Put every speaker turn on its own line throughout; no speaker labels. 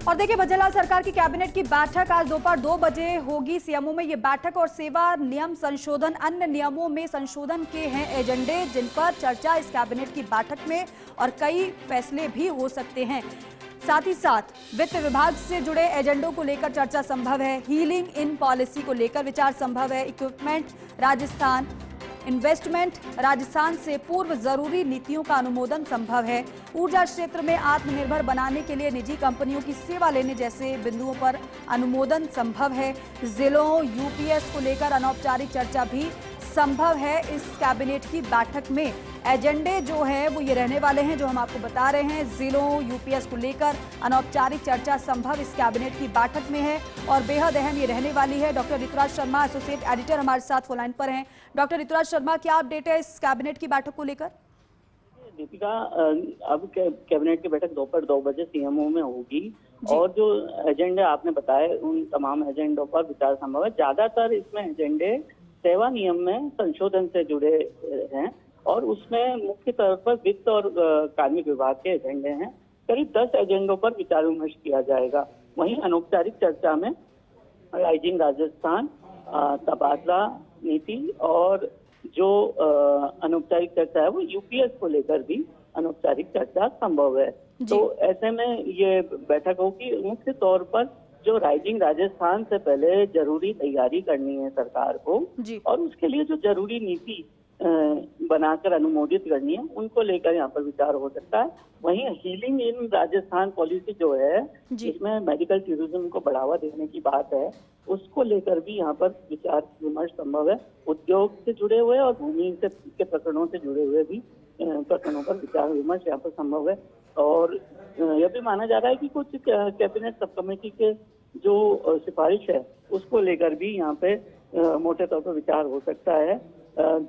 और देखिए, भज्जरलाल सरकार की कैबिनेट की बैठक आज दोपहर 2 बजे होगी सीएमओ में। ये बैठक और सेवा नियम संशोधन, अन्य नियमों में संशोधन के हैं एजेंडे जिन पर चर्चा इस कैबिनेट की बैठक में और कई फैसले भी हो सकते हैं। साथ ही साथ वित्त विभाग से जुड़े एजेंडों को लेकर चर्चा संभव है। हीलिंग इन पॉलिसी को लेकर विचार संभव है। इक्विपमेंट राजस्थान, इन्वेस्टमेंट राजस्थान से पूर्व जरूरी नीतियों का अनुमोदन संभव है। ऊर्जा क्षेत्र में आत्मनिर्भर बनाने के लिए निजी कंपनियों की सेवा लेने जैसे बिंदुओं पर अनुमोदन संभव है। जिलों यूपीएस को लेकर अनौपचारिक चर्चा भी संभव है। इस कैबिनेट की बैठक में एजेंडे जो है वो ये रहने वाले हैं जो हम आपको बता रहे हैं। जिलों यूपीएस को लेकर अनौपचारिक चर्चा संभव इस कैबिनेट की बैठक में है और बेहद अहम ये रहने वाली है। Doctor Rituraj Sharma, associate editor, हमारे साथ फोन लाइन पर हैं। डॉक्टर ऋतुराज शर्मा, क्या अपडेट है इस कैबिनेट की बैठक को लेकर?
दीपिका, अब कैबिनेट की बैठक दोपहर 2 बजे सीएमओ में होगी और जो एजेंडे आपने बताए उन तमाम एजेंडों पर विचार संभव है। ज्यादातर इसमें एजेंडे सेवा नियम में संशोधन से जुड़े हैं और उसमें मुख्य तौर पर वित्त और कार्मिक विभाग के एजेंडे हैं। करीब 10 एजेंडों पर विचार विमर्श किया जाएगा। वहीं अनौपचारिक चर्चा में राइजिंग राजस्थान, तबादला नीति और जो अनौपचारिक चर्चा है वो यूपीएस को लेकर भी अनौपचारिक चर्चा संभव है। तो ऐसे में ये बैठक होगी। मुख्य तौर पर जो राइजिंग राजस्थान से पहले जरूरी तैयारी करनी है सरकार को और उसके लिए जो जरूरी नीति बनाकर अनुमोदित करनी है उनको लेकर यहाँ पर विचार हो सकता है। वहीं हीलिंग इन राजस्थान पॉलिसी जो है इसमें मेडिकल टूरिज्म को बढ़ावा देने की बात है, उसको लेकर भी यहाँ पर विचार विमर्श संभव है। उद्योग से जुड़े हुए और भूमि से के प्रकरणों से जुड़े हुए भी प्रकरणों पर विचार विमर्श यहाँ पर संभव है। और यह भी माना जा रहा है कि कुछ कैबिनेट सब कमेटी के जो सिफारिश है उसको लेकर भी यहाँ पे मोटे तौर पर विचार हो सकता है।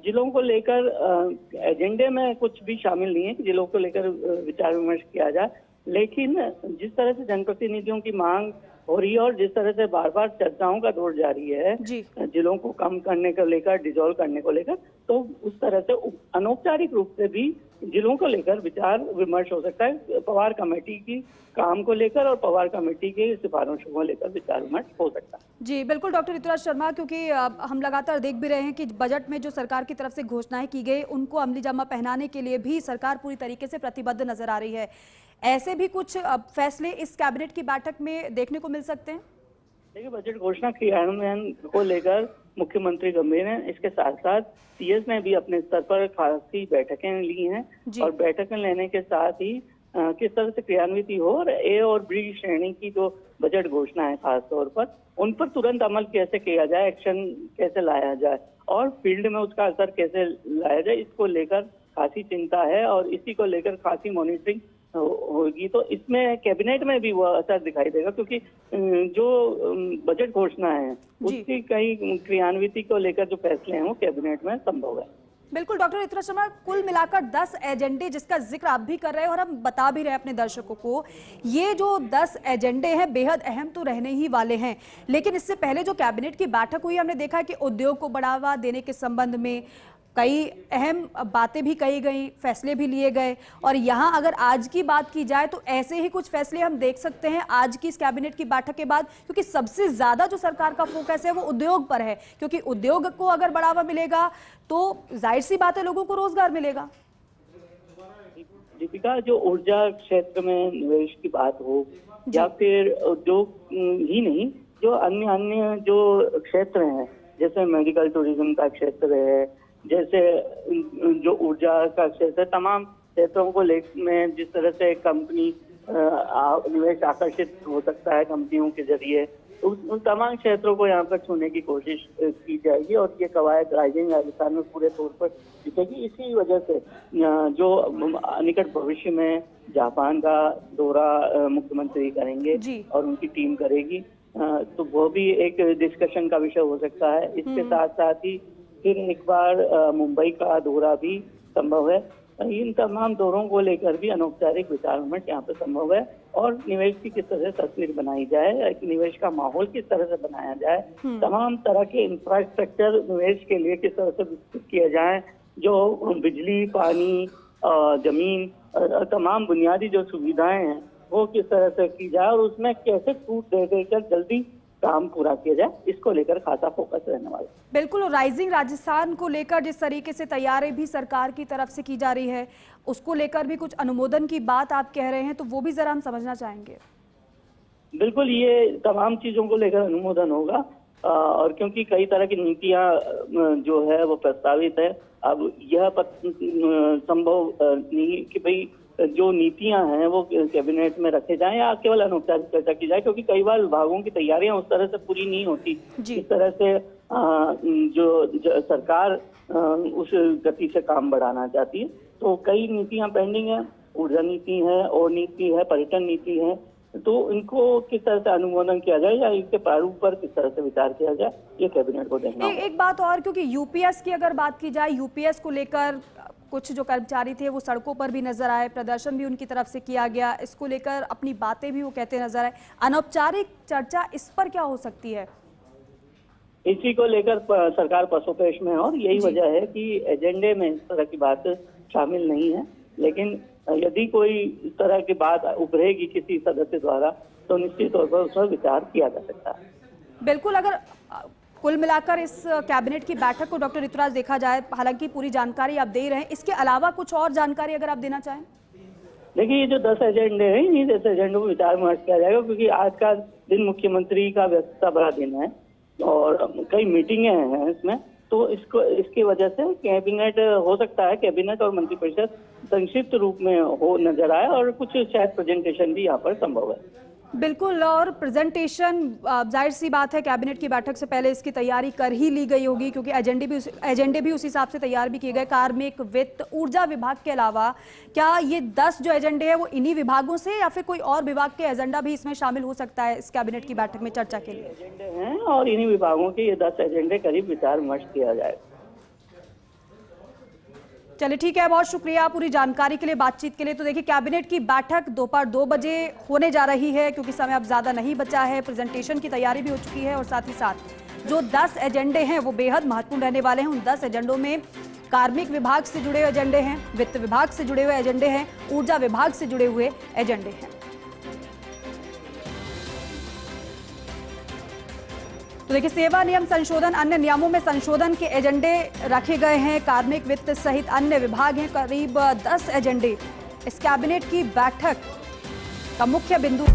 जिलों को लेकर एजेंडे में कुछ भी शामिल नहीं है कि जिलों को लेकर विचार विमर्श किया जाए, लेकिन जिस तरह से जनप्रतिनिधियों की मांग हो रही है और जिस तरह से बार बार चर्चाओं का दौर जारी है जिलों को कम करने को लेकर, डिसॉल्व करने को लेकर, तो उस तरह से अनौपचारिक रूप से भी जिलों को लेकर विचार विमर्श हो सकता है। पवार कमेटी की काम को लेकर और पवार कमेटी के सिफारिशों को लेकर विचार विमर्श हो सकता है।
जी बिल्कुल डॉक्टर ऋतुराज शर्मा, क्योंकि हम लगातार देख भी रहे हैं कि बजट में जो सरकार की तरफ से घोषणाएं की गई उनको अमली जामा पहनाने के लिए भी सरकार पूरी तरीके से प्रतिबद्ध नजर आ रही है। ऐसे भी कुछ फैसले इस कैबिनेट की बैठक में देखने को मिल सकते हैं?
देखिए, बजट घोषणा क्रियान्वयन को लेकर मुख्यमंत्री गंभीर हैं। इसके साथ साथ सीएस ने भी अपने स्तर पर खासी बैठकें ली हैं और बैठकें लेने के साथ ही किस तरह से क्रियान्वित हो और ए और बी श्रेणी की जो बजट घोषणा है खास तौर पर उन पर तुरंत अमल कैसे किया जाए, एक्शन कैसे लाया जाए और फील्ड में उसका असर कैसे लाया जाए, इसको लेकर खासी चिंता है और इसी को लेकर खासी मॉनिटरिंग होगी। तो इसमें कैबिनेट में भी वो असर दिखाई देगा क्योंकि जो बजट घोषणा है उसकी कई क्रियान्विति को लेकर जो फैसले हैं वो कैबिनेट में संभव है।
बिल्कुल डॉक्टर ऋतुराज शर्मा, कुल मिलाकर 10 एजेंडे जिसका जिक्र आप भी कर रहे हैं और हम बता भी रहे हैं अपने दर्शकों को, ये जो 10 एजेंडे हैं बेहद अहम तो रहने ही वाले हैं। लेकिन इससे पहले जो कैबिनेट की बैठक हुई हमने देखा कि उद्योग को बढ़ावा देने के संबंध में कई अहम बातें भी कही गई, फैसले भी लिए गए और यहाँ अगर आज की बात की जाए तो ऐसे ही कुछ फैसले हम देख सकते हैं आज की इस कैबिनेट की बैठक के बाद, क्योंकि सबसे ज्यादा जो सरकार का फोकस है वो उद्योग पर है, क्योंकि उद्योग को अगर बढ़ावा मिलेगा तो जाहिर सी बात है लोगों को रोजगार मिलेगा।
दीपिका, जो ऊर्जा क्षेत्र में निवेश की बात हो या फिर उद्योग ही नहीं, जो अन्य जो क्षेत्र हैं जैसे मेडिकल टूरिज्म का क्षेत्र है, जैसे जो ऊर्जा का क्षेत्र, तमाम क्षेत्रों को में जिस तरह से कंपनी निवेश आकर्षित हो सकता है कंपनियों के जरिए, उन तमाम क्षेत्रों को यहाँ पर छूने की कोशिश की जाएगी और ये कवायद राइजिंग राजस्थान में पूरे तौर पर जीतेगी। इसी वजह से जो निकट भविष्य में जापान का दौरा मुख्यमंत्री करेंगे और उनकी टीम करेगी, तो वो भी एक डिस्कशन का विषय हो सकता है। इसके साथ साथ ही फिर एक बार मुंबई का दौरा भी संभव है। इन तमाम दौरों को लेकर भी अनौपचारिक विचार विमर्श यहाँ पे संभव है और निवेश की किस तरह से तस्वीर बनाई जाए, निवेश का माहौल किस तरह से बनाया जाए, तमाम तरह के इंफ्रास्ट्रक्चर निवेश के लिए किस तरह से विकसित किए जाए, जो बिजली, पानी, जमीन, तमाम बुनियादी जो सुविधाएं हैं वो किस तरह से की जाए और उसमें कैसे छूट दे देकर जल्दी काम पूरा किया जाए, इसको लेकर खासा फोकस रहने वाला है।
बिल्कुल, और राइजिंग राजस्थान को लेकर जिस तरीके से तैयारी भी सरकार की तरफ से की जा रही है, उसको लेकर भी कुछ अनुमोदन की बात आप कह रहे हैं, तो वो भी जरा हम समझना चाहेंगे।
बिल्कुल, ये तमाम चीजों को लेकर अनुमोदन होगा और क्योंकि कई तरह की नीतियां जो है वो प्रस्तावित है। अब यह संभव नहीं कि भाई जो नीतियां हैं वो कैबिनेट में रखे जाएं या केवल अनौपचारिक चर्चा की जाए, क्योंकि कई बार विभागों की तैयारियां उस तरह से पूरी नहीं होती इस तरह से जो सरकार उस गति से काम बढ़ाना चाहती है। तो कई नीतियां पेंडिंग है, ऊर्जा नीति है और नीति है, पर्यटन नीति है, तो इनको किस तरह से अनुमोदन किया जाए या इसके प्रारूप पर किस तरह से विचार किया जाए, ये कैबिनेट को देखना होगा।
एक बात और, क्योंकि यूपीएस की अगर बात की जाए, यूपीएस को लेकर कुछ जो कर्मचारी थे वो सड़कों पर भी नजर आए, प्रदर्शन भी उनकी तरफ से किया गया, इसको लेकर अपनी बातें भी वो कहते नजर आए। अनौपचारिक चर्चा इस पर क्या हो सकती है?
इसी को लेकर सरकार पसोपेश में है और यही वजह है कि एजेंडे में इस तरह की बात शामिल नहीं है। लेकिन यदि कोई इस तरह की बात उभरेगी किसी सदस्य द्वारा तो निश्चित तौर पर उस पर विचार किया जा सकता है।
बिल्कुल, अगर कुल मिलाकर इस कैबिनेट की बैठक को डॉक्टर ऋतुराज देखा जाए, हालांकि पूरी जानकारी आप दे रहे हैं, इसके अलावा कुछ और जानकारी अगर आप देना चाहें।
देखिए, ये जो 10 एजेंडे हैं, इन्हीं 10 एजेंडों पर विचार विमर्श किया जाएगा, क्योंकि आज का दिन मुख्यमंत्री का व्यस्तता भरा दिन है और कई मीटिंगें हैं इसमें, तो इसकी वजह से कैबिनेट हो सकता है, कैबिनेट और मंत्रिपरिषद संक्षिप्त रूप में हो नजर आए और कुछ शायद प्रेजेंटेशन भी यहाँ पर संभव है।
बिल्कुल, और प्रेजेंटेशन जाहिर सी बात है कैबिनेट की बैठक से पहले इसकी तैयारी कर ही ली गई होगी, क्योंकि एजेंडे भी उस हिसाब से तैयार भी किए गए। कार्मिक, वित्त, ऊर्जा विभाग के अलावा क्या ये 10 जो एजेंडे हैं वो इन्हीं विभागों से या फिर कोई और विभाग के एजेंडा भी इसमें शामिल हो सकता है इस कैबिनेट की बैठक में चर्चा के लिए?
एजेंडे हैं और इन्हीं विभागों के ये 10 एजेंडे करीब विचार विमर्श किया जाएगा।
चलिए ठीक है, बहुत शुक्रिया पूरी जानकारी के लिए, बातचीत के लिए। तो देखिए, कैबिनेट की बैठक दोपहर 2 बजे होने जा रही है, क्योंकि समय अब ज्यादा नहीं बचा है। प्रेजेंटेशन की तैयारी भी हो चुकी है और साथ ही साथ जो 10 एजेंडे हैं वो बेहद महत्वपूर्ण रहने वाले हैं। उन 10 एजेंडों में कार्मिक विभाग से जुड़े हुए एजेंडे हैं, वित्त विभाग से जुड़े हुए एजेंडे हैं, ऊर्जा विभाग से जुड़े हुए एजेंडे हैं। तो देखिए, सेवा नियम संशोधन, अन्य नियमों में संशोधन के एजेंडे रखे गए हैं। कार्मिक, वित्त सहित अन्य विभाग हैं, करीब 10 एजेंडे इस कैबिनेट की बैठक का मुख्य बिंदु